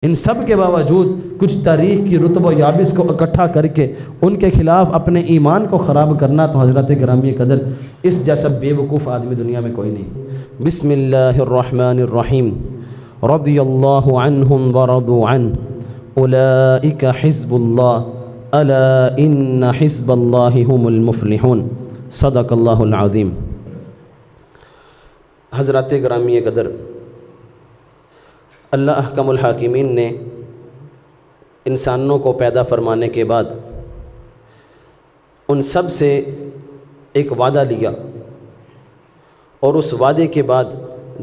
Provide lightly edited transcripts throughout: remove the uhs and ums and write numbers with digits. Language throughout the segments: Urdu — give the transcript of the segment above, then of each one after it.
ان سب کے باوجود کچھ تاریخ کی رتب و یابس کو اکٹھا کر کے ان کے خلاف اپنے ایمان کو خراب کرنا، تو حضرات گرامی قدر اس جیسا بے وقوف آدمی دنیا میں کوئی نہیں۔ بسم اللہ الرحمن الرحیم، رضی اللہ عنہم ورضوا عنہ، اولئک حزب اللہ، الا ان حزب اللہ هم المفلحون، صدق اللہ العظیم۔ حضرات گرامی قدر، اللہ احکم الحاکمین نے انسانوں کو پیدا فرمانے کے بعد ان سب سے ایک وعدہ لیا، اور اس وعدے کے بعد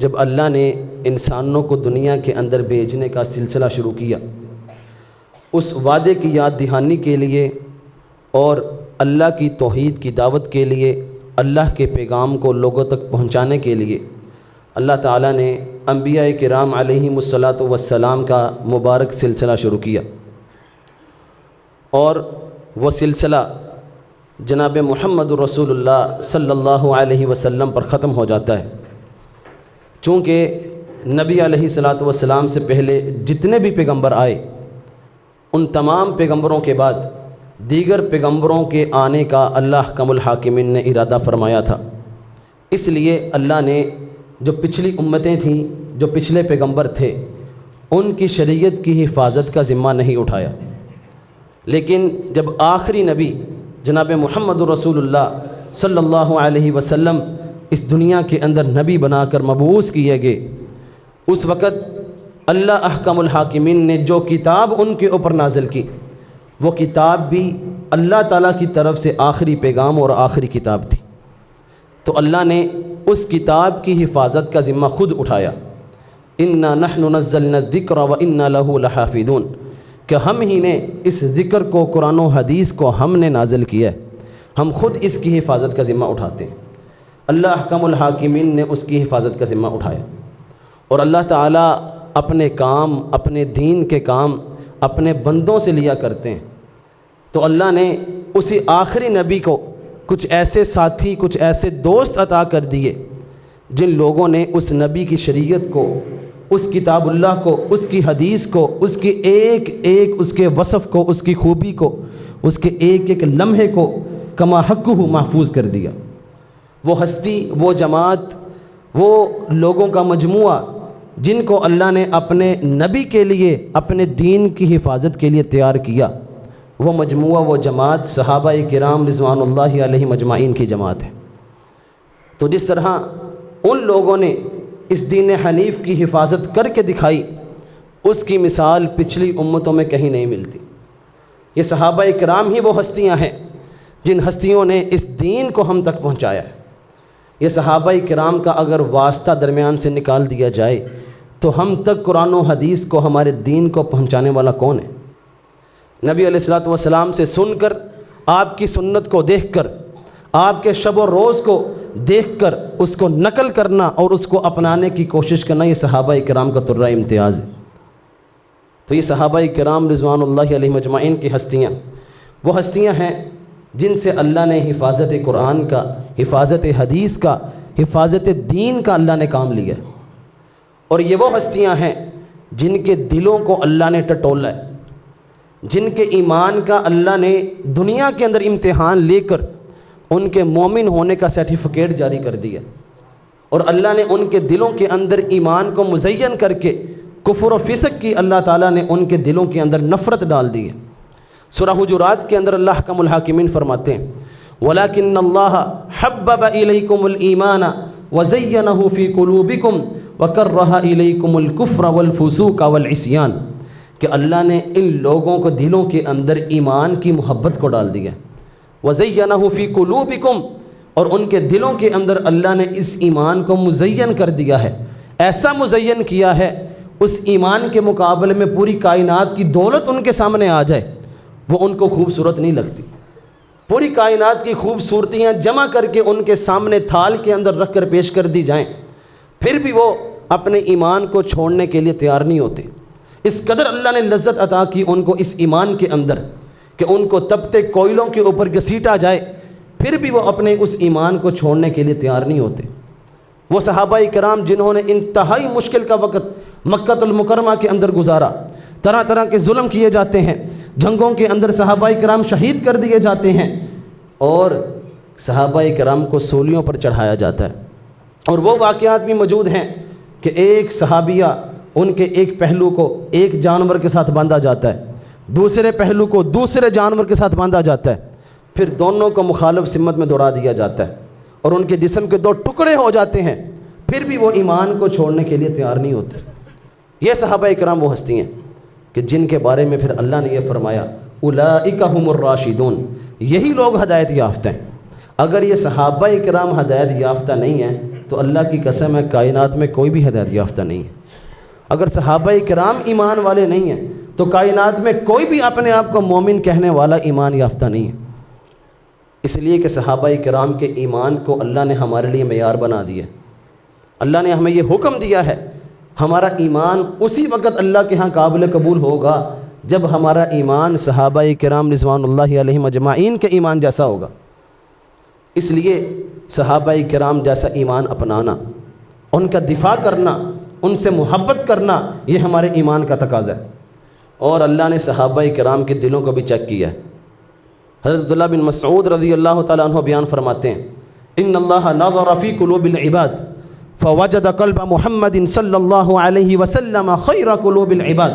جب اللہ نے انسانوں کو دنیا کے اندر بھیجنے کا سلسلہ شروع کیا، اس وعدے کی یاد دہانی کے لیے اور اللہ کی توحید کی دعوت کے لیے، اللہ کے پیغام کو لوگوں تک پہنچانے کے لیے اللہ تعالیٰ نے انبیاء کرام علیہم الصلاۃ والسلام کا مبارک سلسلہ شروع کیا، اور وہ سلسلہ جناب محمد رسول اللہ صلی اللہ علیہ وسلم پر ختم ہو جاتا ہے۔ چونکہ نبی علیہ الصلاۃ والسلام سے پہلے جتنے بھی پیغمبر آئے، ان تمام پیغمبروں کے بعد دیگر پیغمبروں کے آنے کا اللہ احکم الحاکمین نے ارادہ فرمایا تھا۔ اس لیے اللہ نے جو پچھلی امتیں تھیں، جو پچھلے پیغمبر تھے، ان کی شریعت کی حفاظت کا ذمہ نہیں اٹھایا، لیکن جب آخری نبی جناب محمد رسول اللہ صلی اللہ علیہ وسلم اس دنیا کے اندر نبی بنا کر مبعوث کیے گئے، اس وقت اللہ احکم الحاکمین نے جو کتاب ان کے اوپر نازل کی، وہ کتاب بھی اللہ تعالیٰ کی طرف سے آخری پیغام اور آخری کتاب تھی۔ تو اللہ نے اس کتاب کی حفاظت کا ذمہ خود اٹھایا، انا نحن نزلنا الذکر وانا لہ لحافظون، کہ ہم ہی نے اس ذکر کو، قرآن و حدیث کو ہم نے نازل کیا ہے، ہم خود اس کی حفاظت کا ذمہ اٹھاتے ہیں۔ اللہ احکم الحاکمین نے اس کی حفاظت کا ذمہ اٹھایا، اور اللہ تعالیٰ اپنے کام، اپنے دین کے کام اپنے بندوں سے لیا کرتے ہیں۔ تو اللہ نے اسی آخری نبی کو کچھ ایسے ساتھی، کچھ ایسے دوست عطا کر دیے جن لوگوں نے اس نبی کی شریعت کو، اس کتاب اللہ کو، اس کی حدیث کو، اس کی ایک ایک اس کے وصف کو، اس کی خوبی کو، اس کے ایک ایک لمحے کو کما حقہ محفوظ کر دیا۔ وہ ہستی، وہ جماعت، وہ لوگوں کا مجموعہ جن کو اللہ نے اپنے نبی کے لیے، اپنے دین کی حفاظت کے لیے تیار کیا، وہ مجموعہ، وہ جماعت صحابہ کرام رضوان اللہ علیہ مجمعین کی جماعت ہے۔ تو جس طرح ان لوگوں نے اس دین حنیف کی حفاظت کر کے دکھائی، اس کی مثال پچھلی امتوں میں کہیں نہیں ملتی۔ یہ صحابہ کرام ہی وہ ہستیاں ہیں جن ہستیوں نے اس دین کو ہم تک پہنچایا ہے۔ یہ صحابہ کرام کا اگر واسطہ درمیان سے نکال دیا جائے تو ہم تک قرآن و حدیث کو، ہمارے دین کو پہنچانے والا کون ہے؟ نبی علیہ الصلوۃ والسلام سے سن کر، آپ کی سنت کو دیکھ کر، آپ کے شب و روز کو دیکھ کر اس کو نقل کرنا اور اس کو اپنانے کی کوشش کرنا، یہ صحابہ کرام کا طرہ امتیاز ہے۔ تو یہ صحابہ کرام رضوان اللہ علیہ مجمعین کی ہستیاں وہ ہستیاں ہیں جن سے اللہ نے حفاظت قرآن کا، حفاظت حدیث کا، حفاظت دین کا اللہ نے کام لیا ہے۔ اور یہ وہ ہستیاں ہیں جن کے دلوں کو اللہ نے ٹٹولا ہے، جن کے ایمان کا اللہ نے دنیا کے اندر امتحان لے کر ان کے مومن ہونے کا سرٹیفکیٹ جاری کر دیا، اور اللہ نے ان کے دلوں کے اندر ایمان کو مزین کر کے کفر و فسق کی اللہ تعالیٰ نے ان کے دلوں کے اندر نفرت ڈال دی ہے۔ سورہ حجرات کے اندر اللہ احکم الحاکمین فرماتے ہیں وَلَكِنَّ اللَّهَ حَبَّبَ إِلَيْكُمُ الْإِيمَانَ وَزَيَّنَهُ فِي قُلُوبِكُمْ وَكَرَّهَ إِلَيْكُمُ الْكُفْرَ وَالْفُسُوقَ وَالْعِصْيَانَ، کہ اللہ نے ان لوگوں کو دلوں کے اندر ایمان کی محبت کو ڈال دیا، وَزَيَّنَهُ فِي قُلُوبِكُمْ، اور ان کے دلوں کے اندر اللہ نے اس ایمان کو مزین کر دیا ہے، ایسا مزین کیا ہے اس ایمان کے مقابلے میں پوری کائنات کی دولت ان کے سامنے آ جائے وہ ان کو خوبصورت نہیں لگتی۔ پوری کائنات کی خوبصورتیاں جمع کر کے ان کے سامنے تھال کے اندر رکھ کر پیش کر دی جائیں، پھر بھی وہ اپنے ایمان کو چھوڑنے کے لیے تیار نہیں ہوتے۔ اس قدر اللہ نے لذت عطا کی ان کو اس ایمان کے اندر کہ ان کو تپتے کوئلوں کے اوپر گھسیٹا جائے، پھر بھی وہ اپنے اس ایمان کو چھوڑنے کے لیے تیار نہیں ہوتے۔ وہ صحابہ کرام جنہوں نے انتہائی مشکل کا وقت مکہ المکرمہ کے اندر گزارا، طرح طرح کے ظلم کیے جاتے ہیں، جنگوں کے اندر صحابہ کرام شہید کر دیے جاتے ہیں، اور صحابہ کرام کو سولیوں پر چڑھایا جاتا ہے۔ اور وہ واقعات بھی موجود ہیں کہ ایک صحابیہ، ان کے ایک پہلو کو ایک جانور کے ساتھ باندھا جاتا ہے، دوسرے پہلو کو دوسرے جانور کے ساتھ باندھا جاتا ہے، پھر دونوں کو مخالف سمت میں دوڑا دیا جاتا ہے، اور ان کے جسم کے 2 ٹکڑے ہو جاتے ہیں، پھر بھی وہ ایمان کو چھوڑنے کے لیے تیار نہیں ہوتے۔ یہ صحابہ کرام وہ ہستی ہیں کہ جن کے بارے میں پھر اللہ نے یہ فرمایا اولئک ھم الراشدون، یہی لوگ ہدایت یافتہ ہیں۔ اگر یہ صحابہ کرام ہدایت یافتہ نہیں ہیں تو اللہ کی قسم ہے کائنات میں کوئی بھی ہدایت یافتہ نہیں ہے۔ اگر صحابہ کرام ایمان والے نہیں ہیں تو کائنات میں کوئی بھی اپنے آپ کو مومن کہنے والا ایمان یافتہ نہیں ہے۔ اس لیے کہ صحابہ کرام کے ایمان کو اللہ نے ہمارے لیے معیار بنا دیا۔ اللہ نے ہمیں یہ حکم دیا ہے، ہمارا ایمان اسی وقت اللہ کے ہاں قابل قبول ہوگا جب ہمارا ایمان صحابہ کرام رضوان اللہ علیہم اجمعین کے ایمان جیسا ہوگا۔ اس لیے صحابہ کرام جیسا ایمان اپنانا، ان کا دفاع کرنا، ان سے محبت کرنا، یہ ہمارے ایمان کا تقاضا ہے۔ اور اللہ نے صحابہ کرام کے دلوں کو بھی چیک کیا ہے۔ حضرت عبداللہ بن مسعود رضی اللہ تعالیٰ عنہ بیان فرماتے ہیں ان اللہ نظر فی قلوب العباد فوجد قلب محمد صلی اللہ علیہ وسلم خیر قلوب العباد۔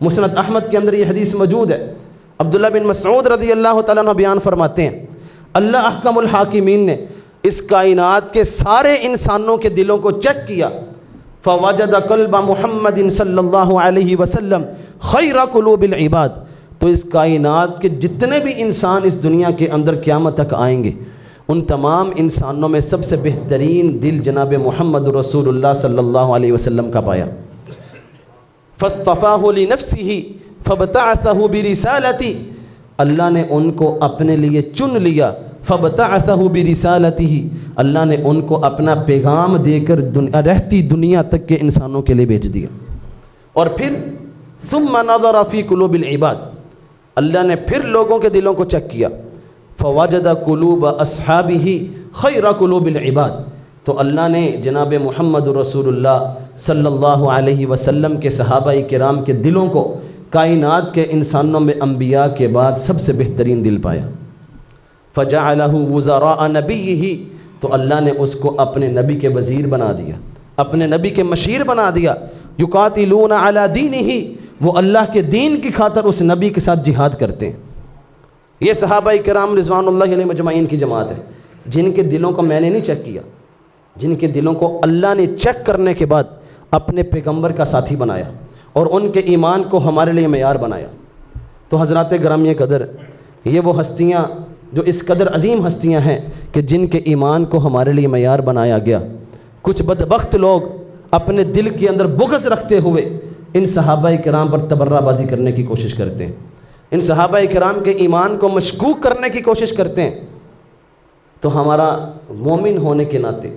مسند احمد کے اندر یہ حدیث موجود ہے۔ عبداللہ بن مسعود رضی اللہ تعالیٰ عنہ بیان فرماتے ہیں اللہ احکم الحاکمین نے اس کائنات کے سارے انسانوں کے دلوں کو چیک کیا، فوجد قلب محمد صلی اللہ علیہ وسلم خیر قلوب العباد، تو اس کائنات کے جتنے بھی انسان اس دنیا کے اندر قیامت تک آئیں گے، ان تمام انسانوں میں سب سے بہترین دل جناب محمد رسول اللہ صلی اللہ علیہ وسلم کا پایا۔ فاصطفاہ لنفسہ فابتعثہ برسالتی، اللہ نے ان کو اپنے لیے چن لیا، فابتعثہ برسالتہ، اللہ نے ان کو اپنا پیغام دے کر رہتی دنیا تک کے انسانوں کے لیے بھیج دیا۔ اور پھر ثم نظر فی قلوب العباد، اللہ نے پھر لوگوں کے دلوں کو چیک کیا، فوجد قلوب اصحابہ خیر قلوب العباد، تو اللہ نے جناب محمد رسول اللہ صلی اللہ علیہ وسلم کے صحابہ کرام کے دلوں کو کائنات کے انسانوں میں انبیاء کے بعد سب سے بہترین دل پایا۔ فجعلہ وزراء نبیہ، تو اللہ نے اس کو اپنے نبی کے وزیر بنا دیا، اپنے نبی کے مشیر بنا دیا۔ یقاتلون علی دینہ، وہ اللہ کے دین کی خاطر اس نبی کے ساتھ جہاد کرتے ہیں۔ یہ صحابہ کرام رضوان اللہ علیہ مجمعین کی جماعت ہے جن کے دلوں کو میں نے نہیں چیک کیا، جن کے دلوں کو اللہ نے چیک کرنے کے بعد اپنے پیغمبر کا ساتھی بنایا اور ان کے ایمان کو ہمارے لیے معیار بنایا۔ تو حضرات گرامی قدر، یہ وہ ہستیاں جو اس قدر عظیم ہستیاں ہیں کہ جن کے ایمان کو ہمارے لیے معیار بنایا گیا۔ کچھ بدبخت لوگ اپنے دل کے اندر بغض رکھتے ہوئے ان صحابہ کرام پر تبرہ بازی کرنے کی کوشش کرتے ہیں، ان صحابہ کرام کے ایمان کو مشکوک کرنے کی کوشش کرتے ہیں۔ تو ہمارا مومن ہونے کے ناطے،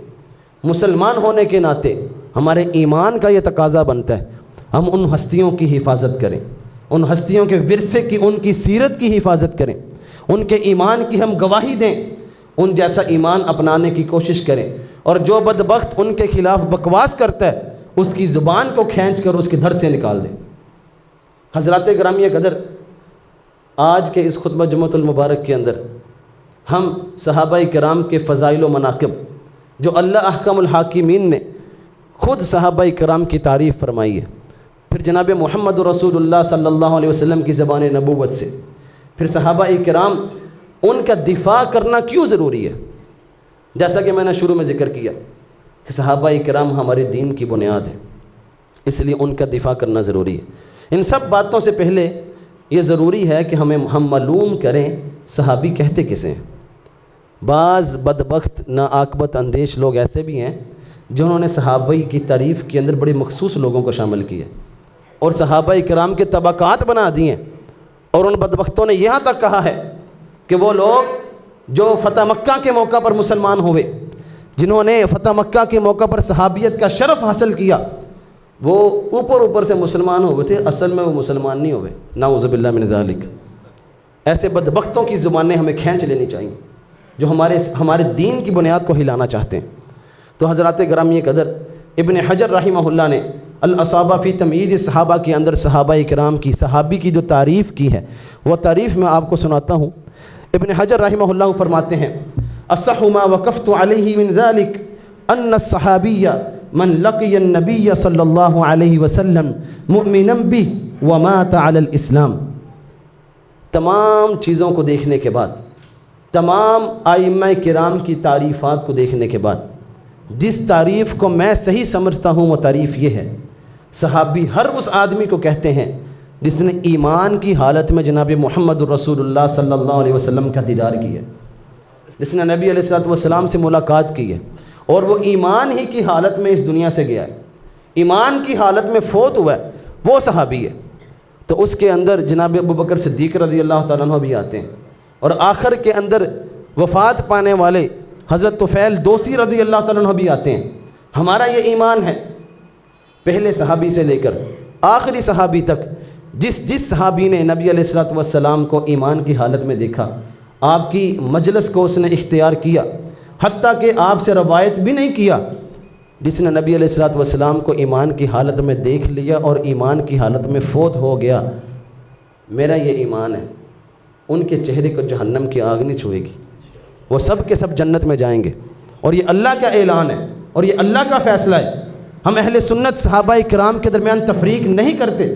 مسلمان ہونے کے ناطے ہمارے ایمان کا یہ تقاضا بنتا ہے ہم ان ہستیوں کی حفاظت کریں، ان ہستیوں کے ورثے کی، ان کی سیرت کی حفاظت کریں، ان کے ایمان کی ہم گواہی دیں، ان جیسا ایمان اپنانے کی کوشش کریں، اور جو بدبخت ان کے خلاف بکواس کرتا ہے اس کی زبان کو کھینچ کر اس کے دھڑ سے نکال دیں۔ حضرات گرامی قدر، آج کے اس خطبہ جمعۃ المبارک کے اندر ہم صحابہ کرام کے فضائل و مناقب جو اللہ احکم الحاکمین نے خود صحابہ کرام کی تعریف فرمائی ہے، پھر جناب محمد رسول اللہ صلی اللہ علیہ وسلم کی زبان نبوت سے، پھر صحابہ کرام ان کا دفاع کرنا کیوں ضروری ہے؟ جیسا کہ میں نے شروع میں ذکر کیا کہ صحابہ کرام ہمارے دین کی بنیاد ہے، اس لیے ان کا دفاع کرنا ضروری ہے۔ ان سب باتوں سے پہلے یہ ضروری ہے کہ ہم معلوم کریں صحابی کہتے کسے ہیں۔ بعض بدبخت ناعاقبت اندیش لوگ ایسے بھی ہیں جنہوں نے صحابہ کی تعریف کے اندر بڑے مخصوص لوگوں کو شامل کیا اور صحابہ کرام کے طبقات بنا دیے، اور ان بدبختوں نے یہاں تک کہا ہے کہ وہ لوگ جو فتح مکہ کے موقع پر مسلمان ہوئے، جنہوں نے فتح مکہ کے موقع پر صحابیت کا شرف حاصل کیا، وہ اوپر سے مسلمان ہوئے تھے، اصل میں وہ مسلمان نہیں ہوئے، نعوذ باللہ من ذالک۔ ایسے بدبختوں کی زبانیں ہمیں کھینچ لینی چاہیے جو ہمارے دین کی بنیاد کو ہلانا چاہتے ہیں۔ تو حضرات گرامی قدر، ابن حجر رحمہ اللہ نے الاصابہ فی تمییز صحابہ کے اندر صحابہ کرام کی صحابی کی جو تعریف کی ہے وہ تعریف میں آپ کو سناتا ہوں۔ ابن حجر رحمہ اللہ فرماتے ہیں اصح ما وقفت علیہ من ذلک ان الصحابی من لقی النبی صلی اللہ علیہ وسلم مؤمنا بہ ومات علی الاسلام۔ تمام چیزوں کو دیکھنے کے بعد، تمام ائمہ کرام کی تعریفات کو دیکھنے کے بعد، جس تعریف کو میں صحیح سمجھتا ہوں وہ تعریف یہ ہے، صحابی ہر اس آدمی کو کہتے ہیں جس نے ایمان کی حالت میں جناب محمد الرسول اللہ صلی اللہ علیہ وسلم کا دیدار کیا ہے، جس نے نبی علیہ السلام سے ملاقات کی ہے اور وہ ایمان ہی کی حالت میں اس دنیا سے گیا ہے، ایمان کی حالت میں فوت ہوا ہے، وہ صحابی ہے۔ تو اس کے اندر جناب ابوبکر صدیق رضی اللہ تعالیٰ عنہ بھی آتے ہیں، اور آخر کے اندر وفات پانے والے حضرت طفیل دوسی رضی اللہ تعالیٰ عنہ بھی آتے ہیں۔ ہمارا یہ ایمان ہے، پہلے صحابی سے لے کر آخری صحابی تک، جس صحابی نے نبی علیہ السلام کو ایمان کی حالت میں دیکھا، آپ کی مجلس کو اس نے اختیار کیا، حتیٰ کہ آپ سے روایت بھی نہیں کیا، جس نے نبی علیہ السلام کو ایمان کی حالت میں دیکھ لیا اور ایمان کی حالت میں فوت ہو گیا، میرا یہ ایمان ہے ان کے چہرے کو جہنم کی آگ نہیں چھوئے گی، وہ سب کے سب جنت میں جائیں گے، اور یہ اللہ کا اعلان ہے اور یہ اللہ کا فیصلہ ہے۔ ہم اہل سنت صحابہ کرام کے درمیان تفریق نہیں کرتے،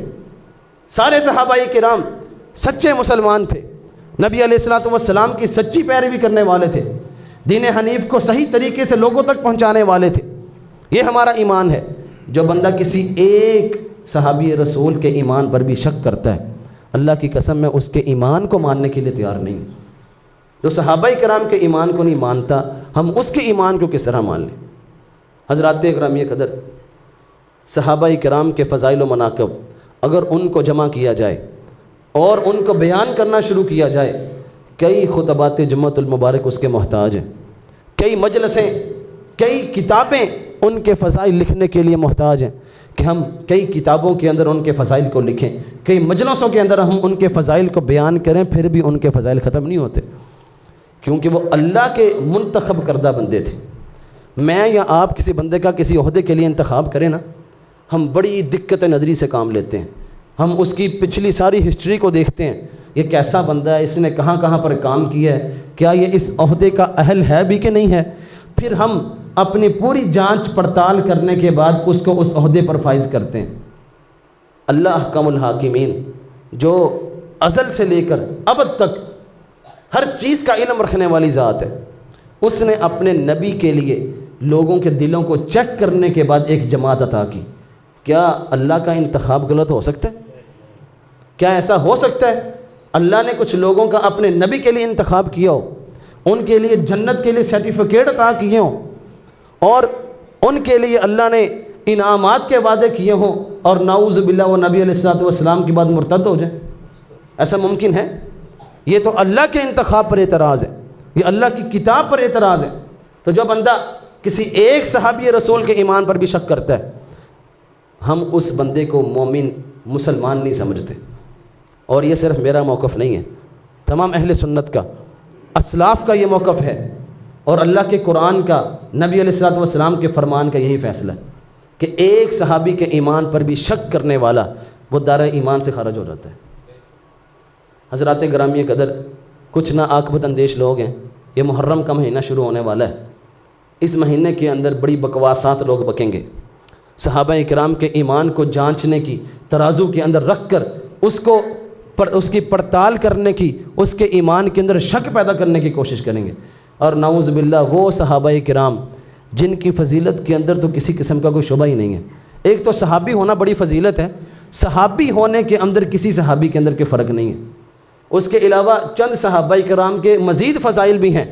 سارے صحابہ کرام سچے مسلمان تھے، نبی علیہ السلام کی سچی پیروی کرنے والے تھے، دین حنیف کو صحیح طریقے سے لوگوں تک پہنچانے والے تھے، یہ ہمارا ایمان ہے۔ جو بندہ کسی ایک صحابی رسول کے ایمان پر بھی شک کرتا ہے، اللہ کی قسم میں اس کے ایمان کو ماننے کے لیے تیار نہیں۔ جو صحابہ کرام کے ایمان کو نہیں مانتا، ہم اس کے ایمان کو کس طرح مان لیں؟ حضرات گرامی قدر، صحابہ کرام کے فضائل و مناقب اگر ان کو جمع کیا جائے اور ان کو بیان کرنا شروع کیا جائے، کئی خطبات جمعۃ المبارک اس کے محتاج ہیں، کئی مجلسیں، کئی کتابیں ان کے فضائل لکھنے کے لیے محتاج ہیں کہ ہم کئی کتابوں کے اندر ان کے فضائل کو لکھیں، کئی مجلسوں کے اندر ہم ان کے فضائل کو بیان کریں، پھر بھی ان کے فضائل ختم نہیں ہوتے، کیونکہ وہ اللہ کے منتخب کردہ بندے تھے۔ میں یا آپ کسی بندے کا کسی عہدے کے لیے انتخاب کریں نا، ہم بڑی دقت نظری سے کام لیتے ہیں، ہم اس کی پچھلی ساری ہسٹری کو دیکھتے ہیں، یہ کیسا بندہ ہے، اس نے کہاں کہاں پر کام کیا ہے، کیا یہ اس عہدے کا اہل ہے بھی کہ نہیں ہے، پھر ہم اپنی پوری جانچ پڑتال کرنے کے بعد اس کو اس عہدے پر فائز کرتے ہیں۔ اللہ احکم الحاکمین جو ازل سے لے کر ابد تک ہر چیز کا علم رکھنے والی ذات ہے، اس نے اپنے نبی کے لیے لوگوں کے دلوں کو چیک کرنے کے بعد ایک جماعت عطا کی۔ کیا اللہ کا انتخاب غلط ہو سکتا ہے؟ کیا ایسا ہو سکتا ہے اللہ نے کچھ لوگوں کا اپنے نبی کے لیے انتخاب کیا ہو، ان کے لیے جنت کے لیے سرٹیفکیٹ عطا کیے ہوں اور ان کے لیے اللہ نے انعامات کے وعدے کیے ہوں، اور نعوذ باللہ وہ نبی علیہ السلام کے بعد مرتد ہو جائیں؟ ایسا ممکن ہے؟ یہ تو اللہ کے انتخاب پر اعتراض ہے، یہ اللہ کی کتاب پر اعتراض ہے۔ تو جو بندہ کسی ایک صحابی رسول کے ایمان پر بھی شک کرتا ہے، ہم اس بندے کو مومن مسلمان نہیں سمجھتے۔ اور یہ صرف میرا موقف نہیں ہے، تمام اہل سنت کا، اسلاف کا یہ موقف ہے، اور اللہ کے قرآن کا، نبی علیہ السلام کے فرمان کا یہی فیصلہ ہے کہ ایک صحابی کے ایمان پر بھی شک کرنے والا وہ دائرہ ایمان سے خارج ہو جاتا ہے۔ حضرات گرامی قدر، کچھ نا عاقبت اندیش لوگ ہیں، یہ محرم کا مہینہ شروع ہونے والا ہے، اس مہینے کے اندر بڑی بکواسات لوگ بکیں گے، صحابہ کرام کے ایمان کو جانچنے کی، ترازو کے اندر رکھ کر اس کی پڑتال کرنے کی، اس کے ایمان کے اندر شک پیدا کرنے کی کوشش کریں گے، اور نعوذ باللہ وہ صحابہ کرام جن کی فضیلت کے اندر تو کسی قسم کا کوئی شبہ ہی نہیں ہے۔ ایک تو صحابی ہونا بڑی فضیلت ہے، صحابی ہونے کے اندر کسی صحابی کے اندر کوئی فرق نہیں ہے۔ اس کے علاوہ چند صحابہ کرام کے مزید فضائل بھی ہیں،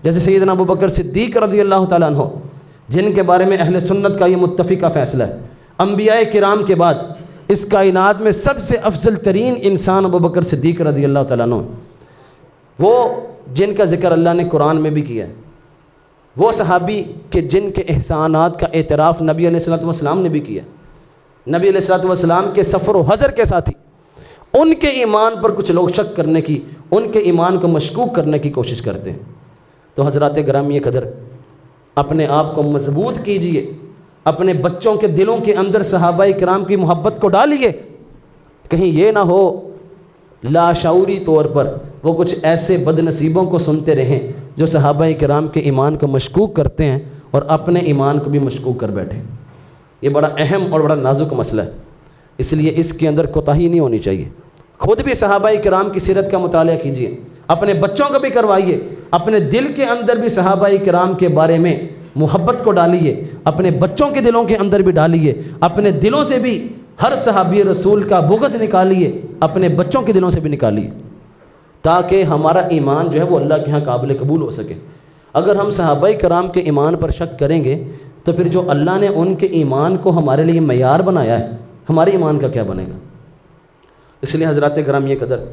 جیسے سیدنا ابوبکر صدیق رضی اللہ تعالیٰ عنہ، جن کے بارے میں اہل سنت کا یہ متفقہ فیصلہ ہے، انبیاء کرام کے بعد اس کائنات میں سب سے افضل ترین انسان ابوبکر صدیق رضی اللہ تعالیٰ عنہ، وہ جن کا ذکر اللہ نے قرآن میں بھی کیا ہے، وہ صحابی کہ جن کے احسانات کا اعتراف نبی علیہ السلام نے بھی کیا، نبی علیہ السلام کے سفر و حضر کے ساتھی، ان کے ایمان پر کچھ لوگ شک کرنے کی، ان کے ایمان کو مشکوک کرنے کی کوشش کرتے ہیں۔ تو حضرات گرامی قدر، اپنے آپ کو مضبوط کیجئے، اپنے بچوں کے دلوں کے اندر صحابہ کرام کی محبت کو ڈالیے، کہیں یہ نہ ہو لاشعوری طور پر وہ کچھ ایسے بد نصیبوں کو سنتے رہیں جو صحابہ کرام کے ایمان کو مشکوک کرتے ہیں اور اپنے ایمان کو بھی مشکوک کر بیٹھے۔ یہ بڑا اہم اور بڑا نازک مسئلہ ہے، اس لیے اس کے اندر کوتاہی نہیں ہونی چاہیے۔ خود بھی صحابہ کرام کی سیرت کا مطالعہ کیجیے، اپنے بچوں کو بھی کروائیے، اپنے دل کے اندر بھی صحابہ کرام کے بارے میں محبت کو ڈالیے، اپنے بچوں کے دلوں کے اندر بھی ڈالیے، اپنے دلوں سے بھی ہر صحابی رسول کا بغض نکالیے، اپنے بچوں کے دلوں سے بھی نکالیے، تاکہ ہمارا ایمان جو ہے وہ اللہ کے ہاں قابل قبول ہو سکے۔ اگر ہم صحابہ کرام کے ایمان پر شک کریں گے تو پھر جو اللہ نے ان کے ایمان کو ہمارے لیے معیار بنایا ہے، ہمارے ایمان کا کیا بنے گا؟ اس لیے حضرات گرامی قدر،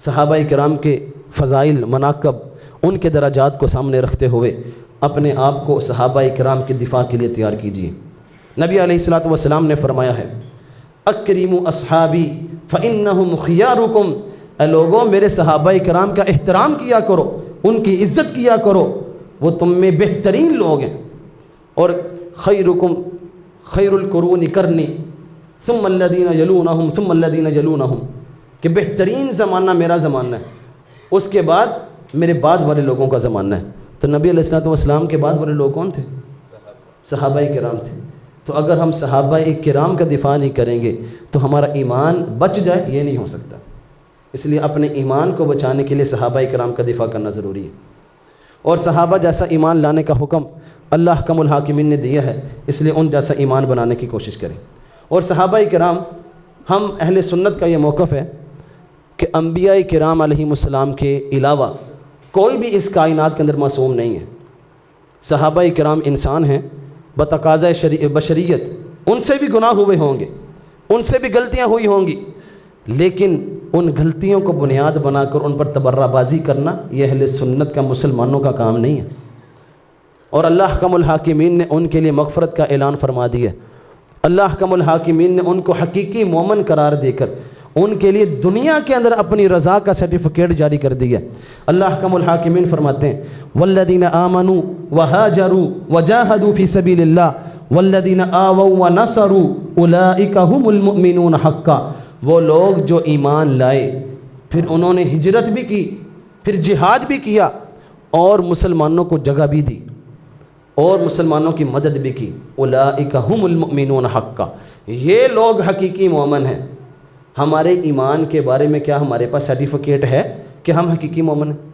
صحابہ کرام کے فضائل، مناقب، ان کے درجات کو سامنے رکھتے ہوئے اپنے آپ کو صحابہ کرام کے دفاع کے لیے تیار کیجیے۔ نبی علیہ الصلوۃ والسلام نے فرمایا ہے اکرموا اصحابی فانہم خیارکم، اے لوگوں میرے صحابہ کرام کا احترام کیا کرو، ان کی عزت کیا کرو، وہ تم میں بہترین لوگ ہیں۔ اور خیرکم خیر القرون کرنی ثم الذین یلونہم ثم الذین یلونہم، کہ بہترین زمانہ میرا زمانہ ہے، اس کے بعد میرے بعد والے لوگوں کا زمانہ ہے۔ تو نبی علیہ الصلوۃ والسلام کے بعد والے لوگ کون تھے؟ صحابہ کرام تھے۔ تو اگر ہم صحابہ کرام کا دفاع نہیں کریں گے تو ہمارا ایمان بچ جائے، یہ نہیں ہو سکتا۔ اس لیے اپنے ایمان کو بچانے کے لیے صحابہ کرام کا دفاع کرنا ضروری ہے، اور صحابہ جیسا ایمان لانے کا حکم اللہ احکم الحاکمین نے دیا ہے، اس لیے ان جیسا ایمان بنانے کی کوشش کریں۔ اور صحابہ کرام، ہم اہل سنت کا یہ موقف ہے کہ انبیاء کرام علیہم السلام کے علاوہ کوئی بھی اس کائنات کے اندر معصوم نہیں ہے۔ صحابہ کرام انسان ہیں بتقاضۂ بشریت، ان سے بھی گناہ ہوئے ہوں گے، ان سے بھی غلطیاں ہوئی ہوں گی، لیکن ان غلطیوں کو بنیاد بنا کر ان پر تبرہ بازی کرنا یہ اہل سنت کا، مسلمانوں کا کام نہیں ہے۔ اور اللہ احکم الحاکمین نے ان کے لیے مغفرت کا اعلان فرما دیا۔ اللہ احکم الحاکمین نے ان کو حقیقی مومن قرار دے کر ان کے لیے دنیا کے اندر اپنی رضا کا سرٹیفکیٹ جاری کر دیا۔ اللہ احکم الحاکمین فرماتے ہیں والذین آمنوا وہاجروا وجاہدوا فی سبیل اللہ والذین آووا ونصروا اولئک هم المؤمنون حقا، وہ لوگ جو ایمان لائے، پھر انہوں نے ہجرت بھی کی، پھر جہاد بھی کیا، اور مسلمانوں کو جگہ بھی دی، اور مسلمانوں کی مدد بھی کی، اولئک هم المؤمنون حقا، یہ لوگ حقیقی مومن ہیں۔ ہمارے ایمان کے بارے میں کیا ہمارے پاس سرٹیفکیٹ ہے کہ ہم حقیقی مومن ہیں؟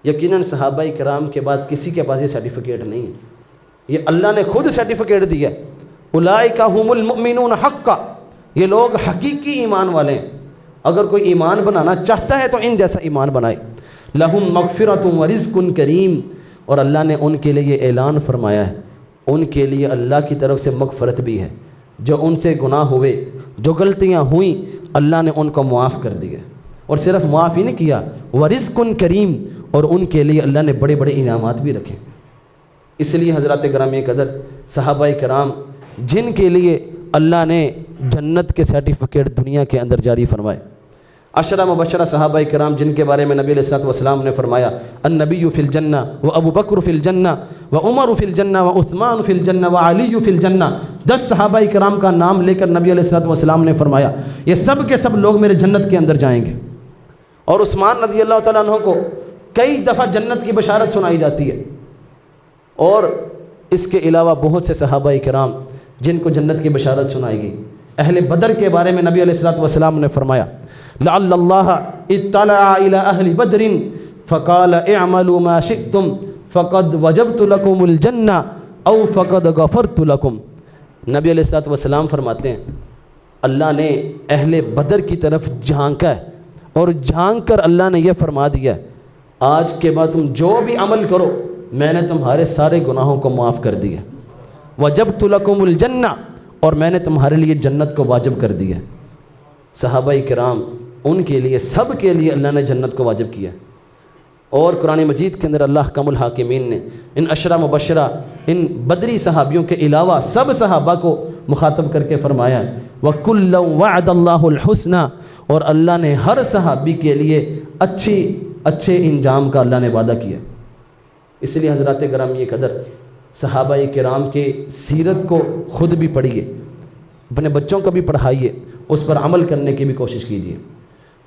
یقیناً صحابہ کرام کے بعد کسی کے پاس یہ سرٹیفکیٹ نہیں ہے، یہ اللہ نے خود سرٹیفکیٹ دیا، اولئک هم المؤمنون حقا، یہ لوگ حقیقی ایمان والے ہیں۔ اگر کوئی ایمان بنانا چاہتا ہے تو ان جیسا ایمان بنائے۔ لہم مغفرۃ ورزق کریم، اور اللہ نے ان کے لیے یہ اعلان فرمایا ہے، ان کے لیے اللہ کی طرف سے مغفرت بھی ہے، جو ان سے گناہ ہوئے، جو غلطیاں ہوئیں، اللہ نے ان کو معاف کر دیا، اور صرف معاف ہی نہیں کیا، ورزق کریم، اور ان کے لیے اللہ نے بڑے بڑے انعامات بھی رکھے۔ اس لیے حضرات گرامی قدر، صحابہ کرام جن کے لیے اللہ نے جنت کے سرٹیفکیٹ دنیا کے اندر جاری فرمائے، عشرہ مبشرہ صحابہ کرام جن کے بارے میں نبی علیہ الصلوۃ والسلام نے فرمایا النبی فی الجنہ و ابو بکر فی الجنہ و عمر فی الجنہ و عثمان فی الجنہ و علی فی الجنہ، 10 صحابہ کرام کا نام لے کر نبی علیہ الصلوۃ والسلام نے فرمایا یہ سب کے سب لوگ میرے جنت کے اندر جائیں گے۔ اور عثمان رضی اللہ تعالیٰ عنہ کو کئی دفعہ جنت کی بشارت سنائی جاتی ہے، اور اس کے علاوہ بہت سے صحابہ کرام جن کو جنت کی بشارت سنائی گئی۔ اہل بدر کے بارے میں نبی علیہ الصلوۃ والسلام نے فرمایا لعل اللہ اطلع الى اہل بدر فقال اعملوا ما شئتم فقد وجبت لكم الجنہ او فقد غفرت لكم۔ نبی علیہ الصلوۃ والسلام فرماتے ہیں اللہ نے اہل بدر کی طرف جھانکا ہے، اور جھانک کر اللہ نے یہ فرما دیا آج کے بعد تم جو بھی عمل کرو میں نے تمہارے سارے گناہوں کو معاف کر دیا، وجبت لکم الجنہ، اور میں نے تمہارے لیے جنت کو واجب کر دیا۔ صحابہ کرام ان کے لیے، سب کے لیے اللہ نے جنت کو واجب کیا۔ اور قرآن مجید کے اندر اللہ احکم الحاکمین نے ان عشرہ مبشرہ، ان بدری صحابیوں کے علاوہ سب صحابہ کو مخاطب کر کے فرمایا وَكُلًّا وَعَدَ اللَّهُ الْحُسْنَى، اور اللہ نے ہر صحابی کے لیے اچھے انجام کا اللہ نے وعدہ کیا۔ اس لیے حضرات گرامی قدر، صحابہ کرام کے سیرت کو خود بھی پڑھیے، اپنے بچوں کو بھی پڑھائیے، اس پر عمل کرنے کی بھی کوشش کیجیے،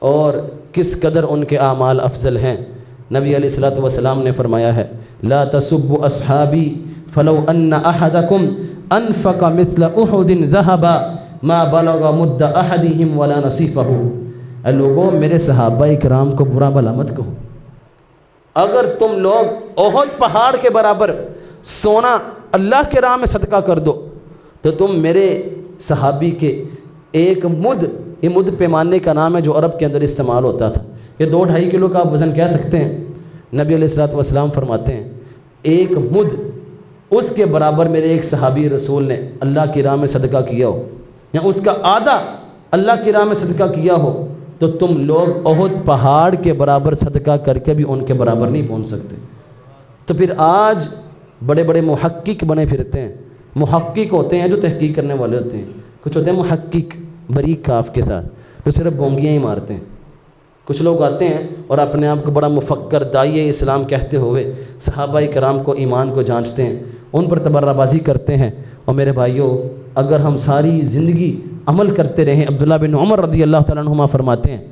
اور کس قدر ان کے اعمال افضل ہیں۔ نبی علیہ الصلوۃ والسلام نے فرمایا ہے لا تسبوا اصحابی فلو ان احدکم انفق مثل احد ذهبا ما بلغ مد احدهم ولا نصیفہ۔ اے لوگوں، میرے صحابہ کرام کو برا بھلا مت کہو۔ اگر تم لوگ احد پہاڑ کے برابر سونا اللہ کے راہ میں صدقہ کر دو تو تم میرے صحابی کے ایک مد، یہ مد پیمانے کا نام ہے جو عرب کے اندر استعمال ہوتا تھا، یہ 2-2.5 کلو کا آپ وزن کہہ سکتے ہیں۔ نبی علیہ الصلوۃ والسلام فرماتے ہیں ایک مد، اس کے برابر میرے ایک صحابی رسول نے اللہ کی راہ میں صدقہ کیا ہو، یا اس کا آدھا اللہ کی راہ میں صدقہ کیا ہو، تو تم لوگ احد پہاڑ کے برابر صدقہ کر کے بھی ان کے برابر نہیں پہنچ سکتے۔ تو پھر آج بڑے بڑے محقق بنے پھرتے ہیں۔ محقق ہوتے ہیں جو تحقیق کرنے والے ہوتے ہیں، کچھ ہوتے ہیں محقق بریک کاف کے ساتھ جو صرف بونگیاں ہی مارتے ہیں۔ کچھ لوگ آتے ہیں اور اپنے آپ کو بڑا مفکر داعی اسلام کہتے ہوئے صحابہ کرام کو ایمان کو جانچتے ہیں، ان پر تبرہ بازی کرتے ہیں۔ اور میرے بھائیوں، اگر ہم ساری زندگی عمل کرتے رہیں، عبداللہ بن عمر رضی اللہ تعالیٰ عنہما فرماتے ہیں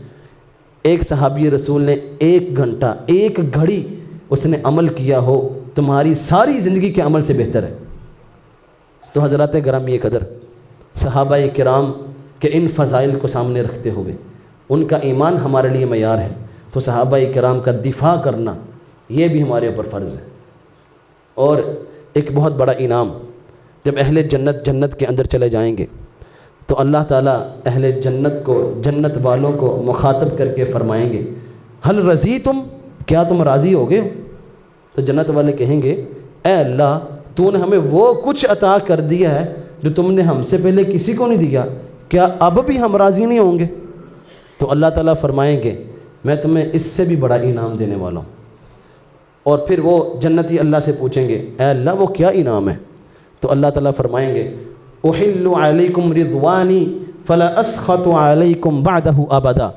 ایک صحابی رسول نے 1 گھنٹہ 1 گھڑی اس نے عمل کیا ہو تمہاری ساری زندگی کے عمل سے بہتر ہے۔ تو حضرات گرامی قدر، صحابہ کرام کے ان فضائل کو سامنے رکھتے ہوئے ان کا ایمان ہمارے لیے معیار ہے، تو صحابہ کرام کا دفاع کرنا یہ بھی ہمارے اوپر فرض ہے۔ اور ایک بہت بڑا انعام، جب اہل جنت جنت کے اندر چلے جائیں گے تو اللہ تعالیٰ اہل جنت کو، جنت والوں کو مخاطب کر کے فرمائیں گے حل رضیتم، کیا تم راضی ہو گئے؟ تو جنت والے کہیں گے اے اللہ، تو نے ہمیں وہ کچھ عطا کر دیا ہے جو تم نے ہم سے پہلے کسی کو نہیں دیا، کیا اب بھی ہم راضی نہیں ہوں گے؟ تو اللہ تعالیٰ فرمائیں گے میں تمہیں اس سے بھی بڑا انعام دینے والا ہوں۔ اور پھر وہ جنتی اللہ سے پوچھیں گے اے اللہ وہ کیا انعام ہے؟ تو اللہ تعالیٰ فرمائیں گے احل علیکم رضوانی فلا اسخط علیکم بعدہ ابدا،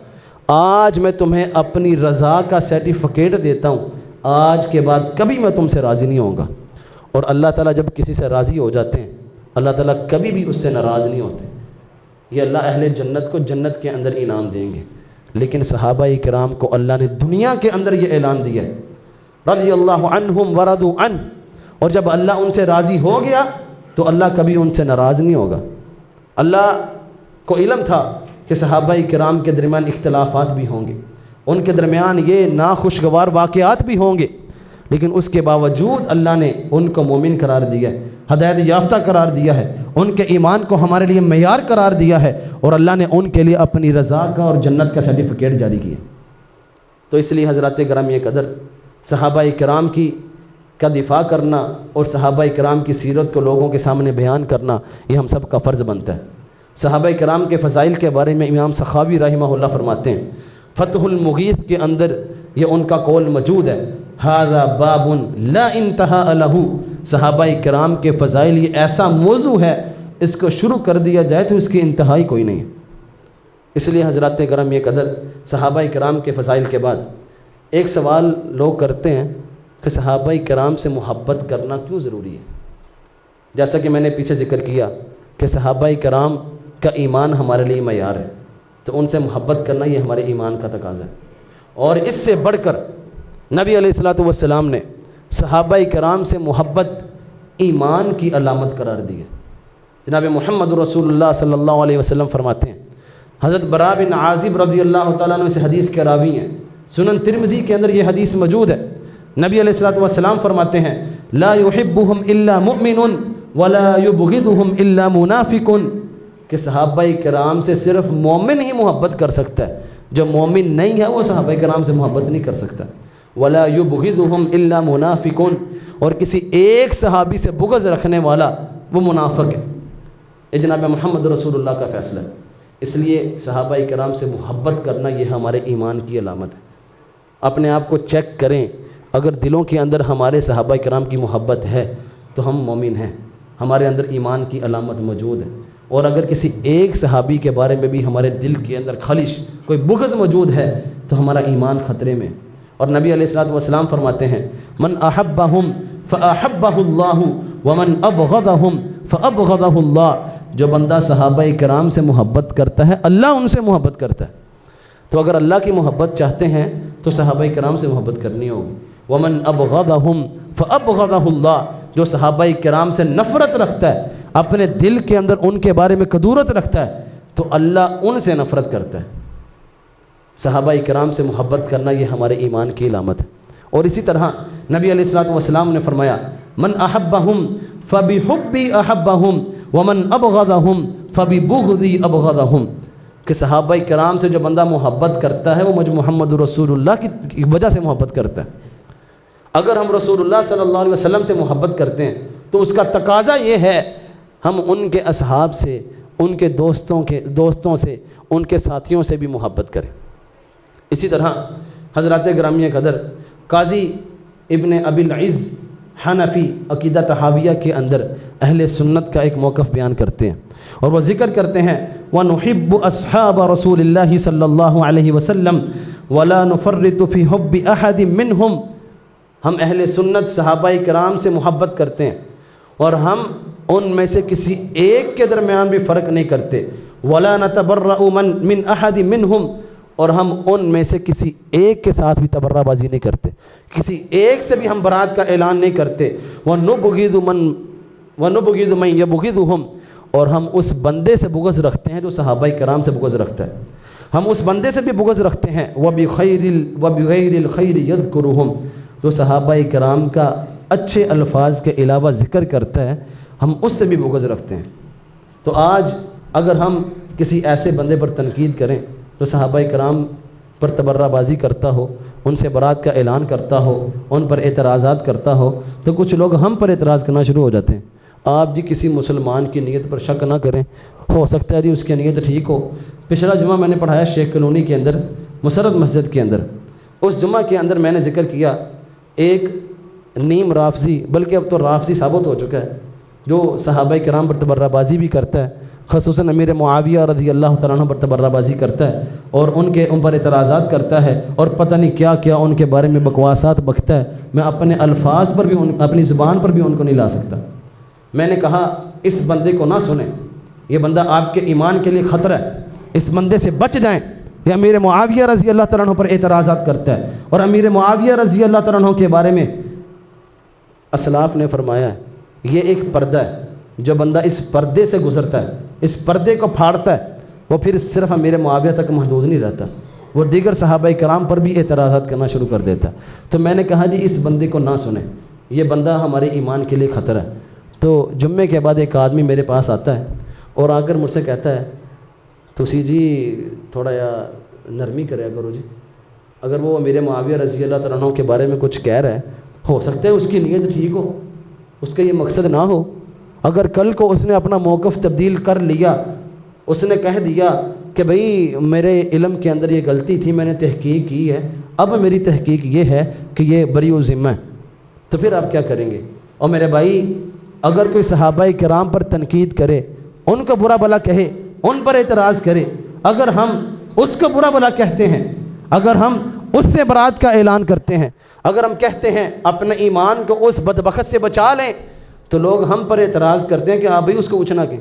آج میں تمہیں اپنی رضا کا سرٹیفکیٹ دیتا ہوں، آج کے بعد کبھی میں تم سے راضی نہیں ہوں گا۔ اور اللہ تعالیٰ جب کسی سے راضی ہو جاتے ہیں اللہ تعالیٰ کبھی بھی اس سے ناراض نہیں ہوتے۔ یہ اللہ اہل جنت کو جنت کے اندر انعام دیں گے، لیکن صحابہ کرام کو اللہ نے دنیا کے اندر یہ اعلان دیا ہے رضی اللہ عنہم ورضوا عنہ، اور جب اللہ ان سے راضی ہو گیا تو اللہ کبھی ان سے ناراض نہیں ہوگا۔ اللہ کو علم تھا کہ صحابہ کرام کے درمیان اختلافات بھی ہوں گے، ان کے درمیان یہ ناخوشگوار واقعات بھی ہوں گے، لیکن اس کے باوجود اللہ نے ان کو مومن قرار دیا ہے، ہدایت یافتہ قرار دیا ہے، ان کے ایمان کو ہمارے لیے معیار قرار دیا ہے، اور اللہ نے ان کے لیے اپنی رضا کا اور جنت کا سرٹیفکیٹ جاری کیا۔ تو اس لیے حضرات گرامی قدر، صحابہ کرام کا دفاع کرنا اور صحابہ کرام کی سیرت کو لوگوں کے سامنے بیان کرنا یہ ہم سب کا فرض بنتا ہے۔ صحابہ کرام کے فضائل کے بارے میں امام سخاوی رحمہ اللہ فرماتے ہیں، فتح المغیث کے اندر یہ ان کا قول موجود ہے ھذا باب لا انتہا لہ، صحابہ کرام کے فضائل یہ ایسا موضوع ہے اس کو شروع کر دیا جائے تو اس کی انتہائی کوئی نہیں ہے۔ اس لیے حضرات گرامی قدر، صحابہ کرام کے فضائل کے بعد ایک سوال لوگ کرتے ہیں کہ صحابہ کرام سے محبت کرنا کیوں ضروری ہے؟ جیسا کہ میں نے پیچھے ذکر کیا کہ صحابہ کرام کا ایمان ہمارے لیے معیار ہے، تو ان سے محبت کرنا یہ ہمارے ایمان کا تقاضا ہے۔ اور اس سے بڑھ کر نبی علیہ الصلوۃ والسلام نے صحابہ کرام سے محبت ایمان کی علامت قرار دی ہے۔ جناب محمد رسول اللہ صلی اللہ علیہ وسلم فرماتے ہیں، حضرت براء بن عازب رضی اللہ تعالیٰ عنہ سے حدیث کے راوی ہیں، سنن ترمذی کے اندر یہ حدیث موجود ہے۔ نبی علیہ الصلوۃ والسلام فرماتے ہیں لا يحبهم الا مؤمن ولا يبغضهم الا منافق، کہ صحابہ کرام سے صرف مومن ہی محبت کر سکتا ہے، جو مومن نہیں ہے وہ صحابہ کرام سے محبت نہیں کر سکتا۔ ولا يبغضهم الا منافق، اور کسی ایک صحابی سے بغض رکھنے والا وہ منافق ہے۔ یہ جناب محمد رسول اللہ کا فیصلہ ہے۔ اس لیے صحابہ کرام سے محبت کرنا یہ ہمارے ایمان کی علامت ہے۔ اپنے آپ کو چیک کریں، اگر دلوں کے اندر ہمارے صحابہ کرام کی محبت ہے تو ہم مومن ہیں، ہمارے اندر ایمان کی علامت موجود ہے۔ اور اگر کسی ایک صحابی کے بارے میں بھی ہمارے دل کے اندر خلش، کوئی بغض موجود ہے تو ہمارا ایمان خطرے میں۔ اور نبی علیہ الصلوۃ والسلام فرماتے ہیں من احبہم فاحبہ اللہ ومن ابغضهم فابغضه اللہ، جو بندہ صحابہ کرام سے محبت کرتا ہے اللہ ان سے محبت کرتا ہے۔ تو اگر اللہ کی محبت چاہتے ہیں تو صحابہ کرام سے محبت کرنی ہوگی۔ ومن ابغضهم فابغضه اللہ، جو صحابہ کرام سے نفرت رکھتا ہے، اپنے دل کے اندر ان کے بارے میں کدورت رکھتا ہے، تو اللہ ان سے نفرت کرتا ہے۔ صحابہ کرام سے محبت کرنا یہ ہمارے ایمان کی علامت ہے۔ اور اسی طرح نبی علیہ الصلوۃ والسلام نے فرمایا من احبہم فبحبی احبہم ومن ابغضہم فببغضی ابغضہم، کہ صحابہ کرام سے جو بندہ محبت کرتا ہے وہ مجھ محمد رسول اللہ کی وجہ سے محبت کرتا ہے۔ اگر ہم رسول اللہ صلی اللہ علیہ وسلم سے محبت کرتے ہیں تو اس کا تقاضا یہ ہے ہم ان کے اصحاب سے، ان کے دوستوں سے، ان کے ساتھیوں سے بھی محبت کریں۔ اسی طرح حضرات گرامی قدر قاضی ابن ابی العز حنفی عقیدہ طحاویہ کے اندر اہل سنت کا ایک موقف بیان کرتے ہیں، اور وہ ذکر کرتے ہیں وَنُحِبُّ أَصْحَابَ رَسُولِ اللَّهِ صلی اللہ علیہ وسلم وَلَا نُفَرِّطُ فِي حُبِّ أَحَدٍ مِّنْهُمْ، ہم اہل سنت صحابہ کرام سے محبت کرتے ہیں اور ہم ان میں سے کسی ایک کے درمیان بھی فرق نہیں کرتے۔ وَلَا نَتَبَرَّأُ مِنْ أَحَدٍ مِّنْهُمْ، اور ہم ان میں سے کسی ایک کے ساتھ بھی تبرہ بازی نہیں کرتے، کسی ایک سے بھی ہم برات کا اعلان نہیں کرتے۔ وَنُبْغِضُ مَن يَبْغِضُهُمْ، اور ہم اس بندے سے بغض رکھتے ہیں جو صحابہ کرام سے بغض رکھتا ہے، ہم اس بندے سے بھی بغض رکھتے ہیں۔ وَبِغَيْرِ الْخَيْرِ يَذْكُرُهُمْ، جو صحابہ کرام کا اچھے الفاظ کے علاوہ ذکر کرتا ہے ہم اس سے بھی بغض رکھتے ہیں۔ تو آج اگر ہم کسی ایسے بندے پر تنقید کریں جو صحابہ کرام پر تبرہ بازی کرتا ہو، ان سے برات کا اعلان کرتا ہو، ان پر اعتراضات کرتا ہو، تو کچھ لوگ ہم پر اعتراض کرنا شروع ہو جاتے ہیں۔ آپ جی کسی مسلمان کی نیت پر شک نہ کریں، ہو سکتا ہے جی اس کی نیت ٹھیک ہو۔ پچھلا جمعہ میں نے پڑھایا شیخ کالونی کے اندر مسرت مسجد کے اندر، اس جمعہ کے اندر میں نے ذکر کیا ایک نیم رافضی، بلکہ اب تو رافضی ثابت ہو چکا ہے، جو صحابہ کرام پر تبرہ بازی بھی کرتا ہے، خصوصاً امیر معاویہ رضی اللہ تعالیٰ عنہ پر تبرہ بازی کرتا ہے اور ان پر اعتراضات کرتا ہے اور پتہ نہیں کیا کیا ان کے بارے میں بکواسات بکتا ہے۔ میں اپنے الفاظ پر بھی اپنی زبان پر بھی ان کو نہیں لا سکتا۔ میں نے کہا اس بندے کو نہ سنیں، یہ بندہ آپ کے ایمان کے لیے خطرہ ہے، اس بندے سے بچ جائیں۔ یہ امیر معاویہ رضی اللہ تعالیٰ عنہ پر اعتراضات کرتا ہے، اور امیر معاویہ رضی اللہ تعالیٰ عنہ کے بارے میں اسلاف نے فرمایا ہے یہ ایک پردہ ہے، جو بندہ اس پردے سے گزرتا ہے، اس پردے کو پھاڑتا ہے، وہ پھر صرف امیر معاویہ تک محدود نہیں رہتا، وہ دیگر صحابہ کرام پر بھی اعتراضات کرنا شروع کر دیتا۔ تو میں نے کہا جی اس بندے کو نہ سنیں، یہ بندہ ہمارے ایمان کے لیے خطرہ ہے۔ تو جمعے کے بعد ایک آدمی میرے پاس آتا ہے اور آ کر مجھ سے کہتا ہے تسی جی تھوڑا یا نرمی کریا کرو جی، اگر وہ امیر معاویہ رضی اللہ تعالیٰ عنہ کے بارے میں کچھ کہہ رہا ہے، ہو سکتا ہے اس کی نیت ٹھیک ہو، اس کا یہ مقصد نہ ہو۔ اگر کل کو اس نے اپنا موقف تبدیل کر لیا، اس نے کہہ دیا کہ بھئی میرے علم کے اندر یہ غلطی تھی، میں نے تحقیق کی ہے، اب میری تحقیق یہ ہے کہ یہ بری و ذمہ ہے، تو پھر آپ کیا کریں گے؟ اور میرے بھائی اگر کوئی صحابہ کرام پر تنقید کرے، ان کو برا بھلا کہے، ان پر اعتراض کرے، اگر ہم اس کو برا بھلا کہتے ہیں، اگر ہم اس سے برات کا اعلان کرتے ہیں، اگر ہم کہتے ہیں اپنے ایمان کو اس بدبخت سے بچا لیں، تو لوگ ہم پر اعتراض کرتے ہیں کہ آپ بھی اس کو اچھنا کہیں۔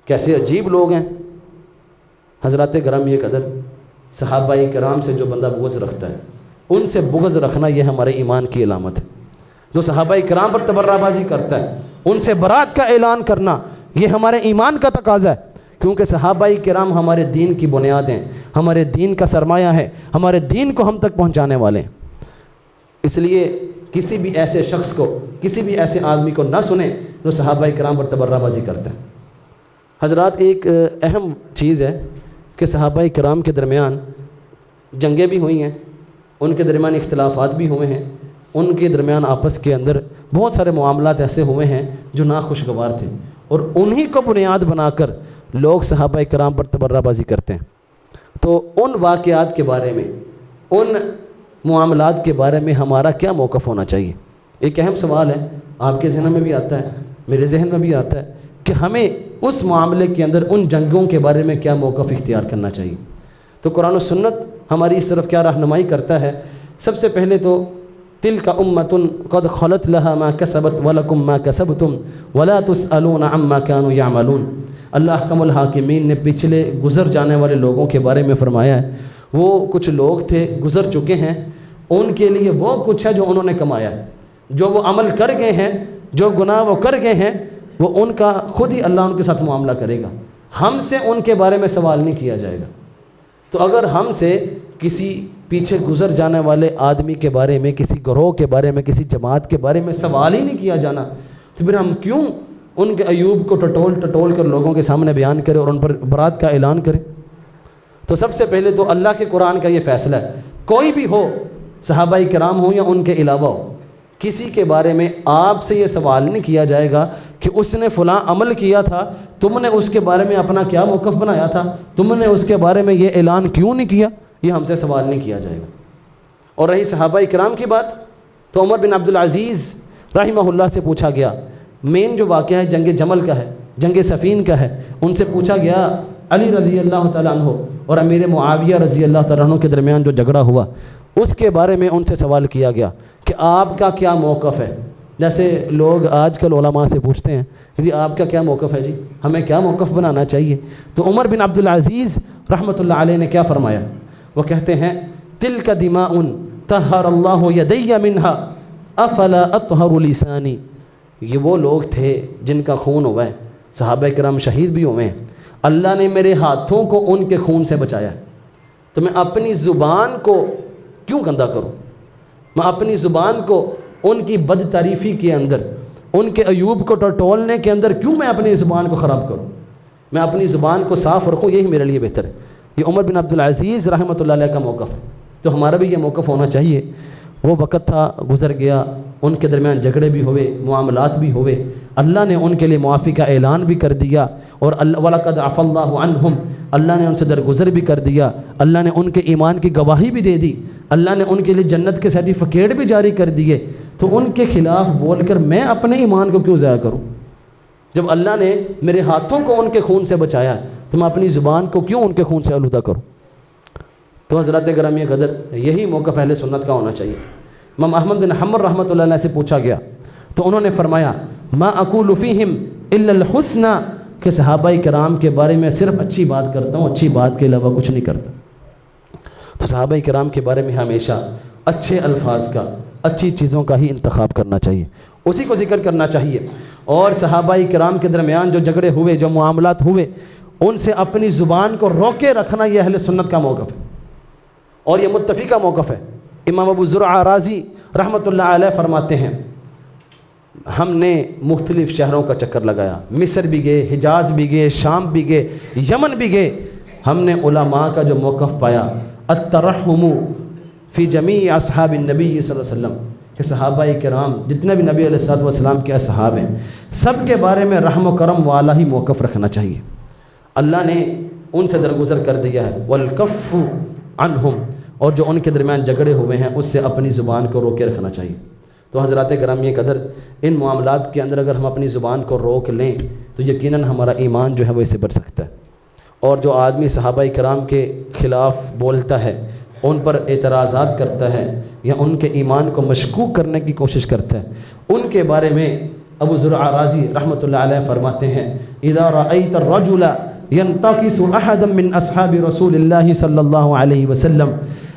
کیسے عجیب لوگ ہیں۔ حضرات گرامی قدر، صحابہ کرام سے جو بندہ بغض رکھتا ہے، ان سے بغض رکھنا یہ ہمارے ایمان کی علامت ہے۔ جو صحابہ کرام پر تبرہ بازی کرتا ہے، ان سے برات کا اعلان کرنا یہ ہمارے ایمان کا تقاضا ہے، کیونکہ صحابہ کرام ہمارے دین کی بنیاد ہیں، ہمارے دین کا سرمایہ ہے، ہمارے دین کو ہم تک پہنچانے والے ہیں۔ اس لیے کسی بھی ایسے شخص کو، کسی بھی ایسے آدمی کو نہ سنیں جو صحابہ کرام پر تبرہ بازی کرتا ہے۔ حضرات ایک اہم چیز ہے کہ صحابہ کرام کے درمیان جنگیں بھی ہوئی ہیں، ان کے درمیان اختلافات بھی ہوئے ہیں، ان کے درمیان آپس کے اندر بہت سارے معاملات ایسے ہوئے ہیں جو ناخوشگوار تھے، اور انہی کو بنیاد بنا کر لوگ صحابہ کرام پر تبرہ بازی کرتے ہیں۔ تو ان واقعات کے بارے میں، ان معاملات کے بارے میں ہمارا کیا موقف ہونا چاہیے؟ ایک اہم سوال ہے، آپ کے ذہن میں بھی آتا ہے، میرے ذہن میں بھی آتا ہے کہ ہمیں اس معاملے کے اندر ان جنگوں کے بارے میں کیا موقف اختیار کرنا چاہیے۔ تو قرآن و سنت ہماری اس طرف کیا رہنمائی کرتا ہے؟ سب سے پہلے تو تلک امۃ قد خلت لها ما کسبت ولکم ما کسبتم ولا تسألون عما كانوا يعملون۔ اللہ احکم الحاکمین نے پچھلے گزر جانے والے لوگوں کے بارے میں فرمایا ہے، وہ کچھ لوگ تھے گزر چکے ہیں، ان کے لیے وہ کچھ ہے جو انہوں نے کمایا ہے، جو وہ عمل کر گئے ہیں، جو گناہ وہ کر گئے ہیں، وہ ان کا خود ہی اللہ ان کے ساتھ معاملہ کرے گا، ہم سے ان کے بارے میں سوال نہیں کیا جائے گا۔ تو اگر ہم سے کسی پیچھے گزر جانے والے آدمی کے بارے میں، کسی گروہ کے بارے میں، کسی جماعت کے بارے میں سوال ہی نہیں کیا جانا، تو پھر ہم کیوں ان کے عیوب کو ٹٹول کر لوگوں کے سامنے بیان کریں اور ان پر برات کا اعلان کریں؟ تو سب سے پہلے تو اللہ کے قرآن کا یہ فیصلہ ہے، کوئی بھی ہو، صحابہ کرام ہوں یا ان کے علاوہ ہو، کسی کے بارے میں آپ سے یہ سوال نہیں کیا جائے گا کہ اس نے فلاں عمل کیا تھا، تم نے اس کے بارے میں اپنا کیا موقف بنایا تھا، تم نے اس کے بارے میں یہ اعلان کیوں نہیں کیا، یہ ہم سے سوال نہیں کیا جائے گا۔ اور رہی صحابہ کرام کی بات، تو عمر بن عبدالعزیز رحمہ اللہ سے پوچھا گیا، مین جو واقعہ ہے جنگ جمل کا ہے، جنگ صفین کا ہے، ان سے پوچھا گیا علی رضی اللہ تعالیٰ عنہ اور امیر معاویہ رضی اللہ تعالیٰ عنہ کے درمیان جو جھگڑا ہوا، اس کے بارے میں ان سے سوال کیا گیا کہ آپ کا کیا موقف ہے۔ جیسے لوگ آج کل علماء سے پوچھتے ہیں کہ جی آپ کا کیا موقف ہے، جی ہمیں کیا موقف بنانا چاہیے، تو عمر بن عبدالعزیز رحمۃ اللہ علیہ نے کیا فرمایا؟ وہ کہتے ہیں تلک دماء طہر اللہ یدی منہا افلا اطہر لسانی۔ یہ وہ لوگ تھے جن کا خون ہوا ہے، صحابہ کرام شہید بھی ہوئے ہیں، اللہ نے میرے ہاتھوں کو ان کے خون سے بچایا ہے، تو میں اپنی زبان کو کیوں گندا کروں، میں اپنی زبان کو ان کی بد تعریفی کے اندر، ان کے عیوب کو ٹٹولنے کے اندر کیوں میں اپنی زبان کو خراب کروں، میں اپنی زبان کو صاف رکھوں، یہی میرے لیے بہتر ہے۔ یہ عمر بن عبدالعزیز رحمۃ اللہ علیہ کا موقف ہے، تو ہمارا بھی یہ موقف ہونا چاہیے۔ وہ وقت تھا، گزر گیا، ان کے درمیان جھگڑے بھی ہوئے، معاملات بھی ہوئے، اللہ نے ان کے لیے معافی کا اعلان بھی کر دیا، اور وَلَقَدْ عَفَا اللَّهُ عَنْهُمْ، اللہ نے ان سے درگزر بھی کر دیا، اللہ نے ان کے ایمان کی گواہی بھی دے دی، اللہ نے ان کے لیے جنت کے سرٹیفکیٹ بھی جاری کر دیے، تو ان کے خلاف بول کر میں اپنے ایمان کو کیوں ضائع کروں؟ جب اللہ نے میرے ہاتھوں کو ان کے خون سے بچایا تو میں اپنی زبان کو کیوں ان کے خون سے آلودہ کروں؟ تو حضرات گرامی قدر، یہی موقف اہل سنت کا ہونا چاہیے۔ امام احمد بن حنبل رحمۃ اللہ علیہ سے پوچھا گیا تو انہوں نے فرمایا ما اقول فیہم الا الحسنى، کہ صحابہ کرام کے بارے میں صرف اچھی بات کرتا ہوں، اچھی بات کے علاوہ کچھ نہیں کرتا۔ تو صحابہ کرام کے بارے میں ہمیشہ اچھے الفاظ کا، اچھی چیزوں کا ہی انتخاب کرنا چاہیے، اسی کو ذکر کرنا چاہیے۔ اور صحابہ کرام کے درمیان جو جھگڑے ہوئے، جو معاملات ہوئے، ان سے اپنی زبان کو روکے رکھنا یہ اہل سنت کا موقف ہے، اور یہ متفقہ موقف ہے۔ امام ابو زرعہ رازی رحمۃ اللہ علیہ فرماتے ہیں ہم نے مختلف شہروں کا چکر لگایا، مصر بھی گئے، حجاز بھی گئے، شام بھی گئے، یمن بھی گئے، ہم نے علماء کا جو موقف پایا الترحم فی جمیع اصحاب النبی صلی اللہ علیہ وسلم، کہ صحابہ کرام جتنے بھی نبی علیہ السلام کے اصحاب ہیں، سب کے بارے میں رحم و کرم والا ہی موقف رکھنا چاہیے۔ اللہ نے ان سے درگزر کر دیا ہے، والکف عنہم، اور جو ان کے درمیان جھگڑے ہوئے ہیں اس سے اپنی زبان کو روکے رکھنا چاہیے۔ تو حضرات گرامی قدر، ان معاملات کے اندر اگر ہم اپنی زبان کو روک لیں تو یقیناً ہمارا ایمان جو ہے وہ اس سے بڑھ سکتا ہے۔ اور جو آدمی صحابہ کرام کے خلاف بولتا ہے، ان پر اعتراضات کرتا ہے، یا ان کے ایمان کو مشکوک کرنے کی کوشش کرتا ہے، ان کے بارے میں ابو زرعہ رازی رحمۃ اللہ علیہ فرماتے ہیں اذا رأیت الرجل ينتقص احدا من اصحاب رسول اللہ صلی اللہ علیہ وسلم،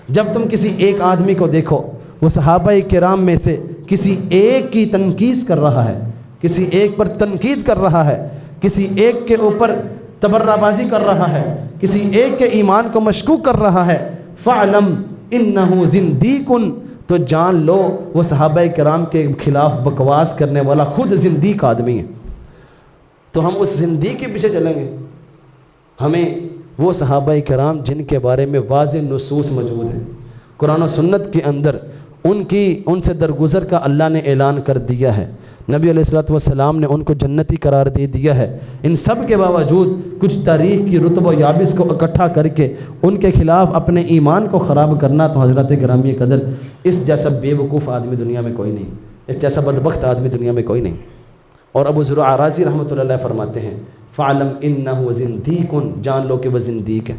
جب تم کسی ایک آدمی کو دیکھو وہ صحابہ کرام میں سے کسی ایک کی تنقیص کر رہا ہے، کسی ایک پر تنقید کر رہا ہے، کسی ایک کے اوپر تبرہ بازی کر رہا ہے، کسی ایک کے ایمان کو مشکوک کر رہا ہے، فَعْلَمْ إِنَّهُ زِنْدِيقٌ، تو جان لو وہ صحابہ کرام کے خلاف بکواس کرنے والا خود زندیق آدمی ہے۔ تو ہم اس زندیق کے پیچھے چلیں گے؟ ہمیں وہ صحابہ کرام جن کے بارے میں واضح نصوص موجود ہیں، قرآن و سنت کے اندر ان سے درگزر کا اللہ نے اعلان کر دیا ہے، نبی علیہ الصلوۃ والسلام نے ان کو جنتی قرار دے دیا ہے، ان سب کے باوجود کچھ تاریخ کی رتب و یابس کو اکٹھا کر کے ان کے خلاف اپنے ایمان کو خراب کرنا، تو حضرات گرامی قدر اس جیسا بے وقوف آدمی دنیا میں کوئی نہیں، اس جیسا بدبخت آدمی دنیا میں کوئی نہیں۔ اور ابو زرعہ رازی رحمۃ اللہ علیہ فرماتے ہیں فَعْلَمْ إِنَّهُ زِنْدِيقٌ، جان لو کہ وہ زندیق ہے۔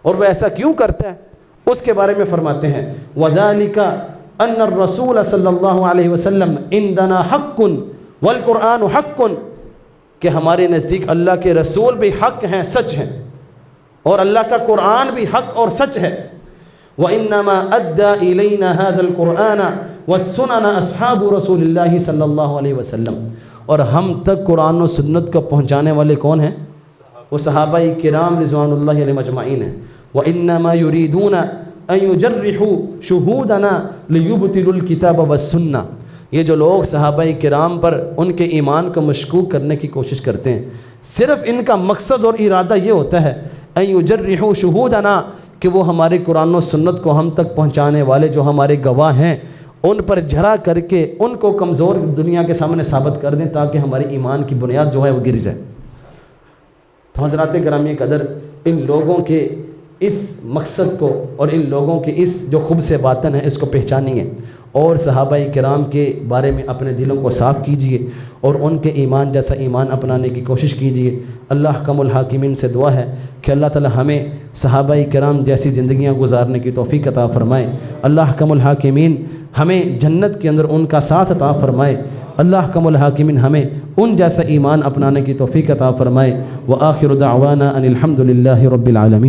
اور وہ ایسا کیوں کرتا ہے اس کے بارے میں فرماتے ہیں وَذَلِكَ ان الرسول صلی اللہ علیہ وسلم عندنا حق والقرآن حق، کہ ہمارے نزدیک اللہ کے رسول بھی حق ہیں، سچ ہیں، اور اللہ کا قرآن بھی حق اور سچ ہے۔ وَإِنَّمَا أَدَّى إِلَيْنَا هَذَا الْقُرْآنَ وَالسُّنَنَ أَصْحَابُ رسول اللہ صلی اللہ علیہ وسلم، اور ہم تک قرآن و سنت کو پہنچانے والے کون ہیں؟ وہ صحابہ کرام رضوان اللہ علیہ مجمعین ہیں۔ وَإِنَّمَا يُرِيدُونَ أَن يُجَرِّحُوا شُهُودَنَا لِيُبْطِلُوا الْكِتَابَ وَالسُّنَّةَ، یہ جو لوگ صحابہ کرام پر ان کے ایمان کو مشکوک کرنے کی کوشش کرتے ہیں، صرف ان کا مقصد اور ارادہ یہ ہوتا ہے أَن يُجَرِّحُوا شُهُودَنَا، کہ وہ ہمارے قرآن و سنت کو ہم تک پہنچانے والے جو ہمارے گواہ ہیں ان پر جھرا کر کے ان کو کمزور دنیا کے سامنے ثابت کر دیں، تاکہ ہماری ایمان کی بنیاد جو ہے وہ گر جائے۔ تو حضرات گرامی قدر، ان لوگوں کے اس مقصد کو اور ان لوگوں کے اس جو خبث باطن ہے اس کو پہچانیے، اور صحابہ کرام کے بارے میں اپنے دلوں کو صاف کیجئے اور ان کے ایمان جیسا ایمان اپنانے کی کوشش کیجئے۔ اللہ حکم الحاکمین سے دعا ہے کہ اللہ تعالی ہمیں صحابہ کرام جیسی زندگیاں گزارنے کی توفیق عطا فرمائے۔ اللہ حکم الحاکمین ہمیں جنت کے اندر ان کا ساتھ عطا فرمائے۔ اللہ حکم الحاکمین ہمیں ان جیسا ایمان اپنانے کی توفیق عطا فرمائے۔ وآخر دعوانا ان الحمد للہ رب العالمین۔